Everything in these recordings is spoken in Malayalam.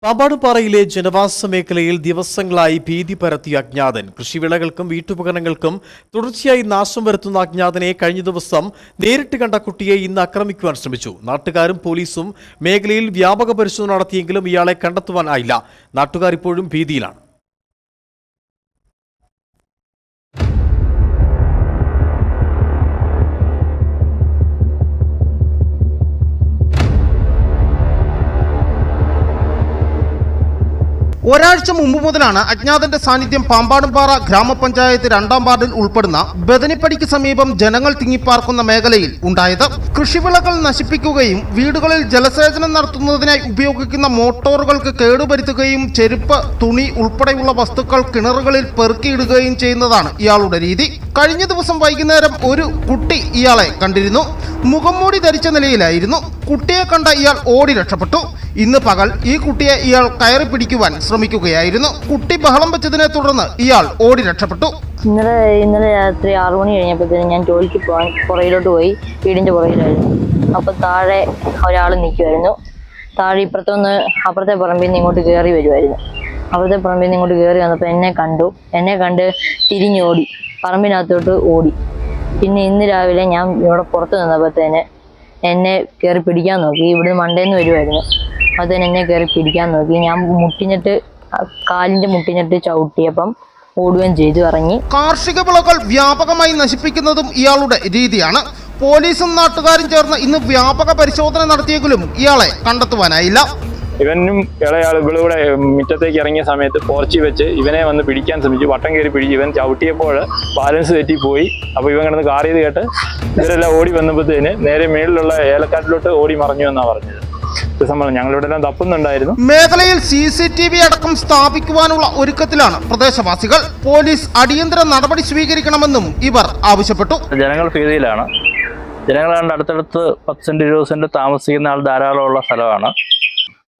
പാമ്പാടുംപാറയിലെ ജനവാസ മേഖലയിൽ ദിവസങ്ങളായി ഭീതി പരത്തിയ അജ്ഞാതൻ. കൃഷിവിളകൾക്കും വീട്ടുപകരണങ്ങൾക്കും തുടർച്ചയായി നാശം വരുത്തുന്ന അജ്ഞാതനെ കഴിഞ്ഞ ദിവസം നേരിട്ട് കണ്ട കുട്ടിയെ ഇന്ന് ആക്രമിക്കുവാൻ ശ്രമിച്ചു. നാട്ടുകാരും പോലീസും മേഖലയിൽ വ്യാപക പരിശോധന നടത്തിയെങ്കിലും ഇയാളെ കണ്ടെത്തുവാനായില്ല. നാട്ടുകാർ ഇപ്പോഴും ഭീതിയിലാണ്. ഒരാഴ്ച മുമ്പ് മുതലാണ് അജ്ഞാതന്റെ സാന്നിധ്യം പാമ്പാടുംപാറ ഗ്രാമപഞ്ചായത്ത് 2ാം വാർഡിൽ ഉൾപ്പെടുന്ന ബദനിപ്പടിക്ക് സമീപം ജനങ്ങൾ തിങ്ങിപ്പാർക്കുന്ന മേഖലയിൽ ഉണ്ടായത്. കൃഷിവിളകൾ നശിപ്പിക്കുകയും വീടുകളിൽ ജലസേചനം നടത്തുന്നതിനായി ഉപയോഗിക്കുന്ന മോട്ടോറുകൾക്ക് കേടുവരുത്തുകയും ചെരുപ്പ്, തുണി ഉൾപ്പെടെയുള്ള വസ്തുക്കൾ കിണറുകളിൽ പെറുക്കിയിടുകയും ചെയ്യുന്നതാണ് ഇയാളുടെ രീതി. കഴിഞ്ഞ ദിവസം വൈകുന്നേരം ഒരു കുട്ടി ഇയാളെ കണ്ടിരുന്നു. മുഖംമൂടി ധരിച്ച നിലയിലായിരുന്നു. കുട്ടിയെ കണ്ട ഇയാൾ ഓടി രക്ഷപ്പെട്ടു. ഇന്ന് പകൽ ഈ കുട്ടിയെ ഇയാൾ കയറി പിടിക്കുവാൻ ശ്രമിക്കുകയായിരുന്നു. കുട്ടി ബഹളം വെച്ചതിനെ തുടർന്ന് ഇയാൾ ഓടി രക്ഷപ്പെട്ടു. ഇന്നലെ രാത്രി 6 മണി കഴിഞ്ഞപ്പോഴത്തേനും ഞാൻ ജോലിക്ക് പോകാൻ പുറയിലോട്ട് പോയി. വീടിന്റെ പുറകിലായിരുന്നു. അപ്പൊ താഴെ ഒരാൾ നിൽക്കുമായിരുന്നു. താഴെ അപ്പുറത്തെ പറമ്പിൽ നിന്ന് ഇങ്ങോട്ട് കയറി വരുമായിരുന്നു. അപ്പുറത്തെ പറമ്പിൽ നിന്ന് ഇങ്ങോട്ട് കയറി വന്നപ്പോൾ എന്നെ കണ്ട് തിരിഞ്ഞോടി, പറമ്പിനകത്തോട്ട് ഓടി. പിന്നെ ഇന്ന് രാവിലെ ഞാൻ ഇവിടെ പുറത്ത് നിന്നപ്പോഴത്തേന് എന്നെ കയറി പിടിക്കാൻ നോക്കി. ഇവിടുന്ന് മണ്ടേന്ന് വരുമായിരുന്നു. അതിന് എന്നെ കയറി പിടിക്കാൻ നോക്കി. ഞാൻ കാലിന്റെ മുട്ടിഞ്ഞിട്ട് ചവിട്ടിയപ്പം ഓടുകയും ചെയ്തു, ഇറങ്ങി. കാർഷിക വിളകൾ വ്യാപകമായി നശിപ്പിക്കുന്നതും ഇയാളുടെ രീതിയാണ്. പോലീസും നാട്ടുകാരും ചേർന്ന് ഇന്ന് വ്യാപക പരിശോധന നടത്തിയെങ്കിലും ഇയാളെ കണ്ടെത്തുവാനായില്ല. ഇവനും ഇളയാൾ ഇവിടെ മുറ്റത്തേക്ക് ഇറങ്ങിയ സമയത്ത് പോർച്ചി വെച്ച് ഇവനെ വന്ന് പിടിക്കാൻ ശ്രമിച്ചു. വട്ടം കയറി പിടിച്ച് ഇവൻ ചവിട്ടിയപ്പോൾ ബാലൻസ് തെറ്റിപ്പോയി. അപ്പോൾ ഇവൻ കിടന്ന് കാർ ചെയ്ത് കേട്ട് ഇവരെല്ലാം ഓടി വന്നപ്പോഴത്തേന് നേരെ മേളിലുള്ള ഏലക്കാട്ടിലോട്ട് ഓടി മറഞ്ഞു എന്നാണ് പറഞ്ഞത്. ഞങ്ങളിവിടെ എല്ലാം തപ്പുന്നുണ്ടായിരുന്നു. മേഖലയിൽ CCTV അടക്കം സ്ഥാപിക്കുവാനുള്ള ഒരുക്കത്തിലാണ് പ്രദേശവാസികൾ. പോലീസ് അടിയന്തര നടപടി സ്വീകരിക്കണമെന്നും ഇവർ ആവശ്യപ്പെട്ടു. ജനങ്ങൾ ഭീതിയിലാണ്. ജനങ്ങൾ അടുത്തടുത്ത് 10 സെന്റ് 20 സെന്റ് താമസിക്കുന്ന ആൾ ധാരാളമുള്ള സ്ഥലമാണ്.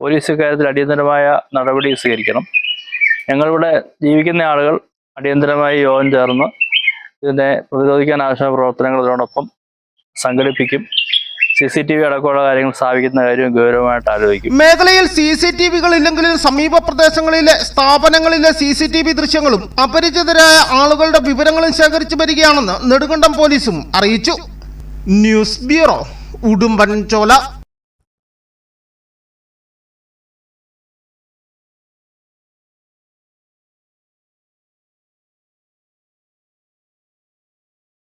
പോലീസ് ഇക്കാര്യത്തിൽ അടിയന്തരമായ നടപടി സ്വീകരിക്കണം. ഞങ്ങളിവിടെ ജീവിക്കുന്ന ആളുകൾ അടിയന്തരമായി യോഗം ചേർന്ന് ഇതിനെ പ്രതിരോധിക്കാൻ ആവശ്യമായ പ്രവർത്തനങ്ങൾ ഇതിനോടൊപ്പം സംഘടിപ്പിക്കും. CCTV അടക്കമുള്ള കാര്യങ്ങൾ സ്ഥാപിക്കുന്ന കാര്യം ഗൗരവമായിട്ട് ആലോചിക്കും. മേഖലയിൽ CCTVകൾ ഇല്ലെങ്കിലും സമീപ പ്രദേശങ്ങളിലെ സ്ഥാപനങ്ങളിലെ CCTV ദൃശ്യങ്ങളും അപരിചിതരായ ആളുകളുടെ വിവരങ്ങളും ശേഖരിച്ചു വരികയാണെന്ന് നെടുങ്കണ്ടം പോലീസും അറിയിച്ചു. News bureau, Udumbanchola.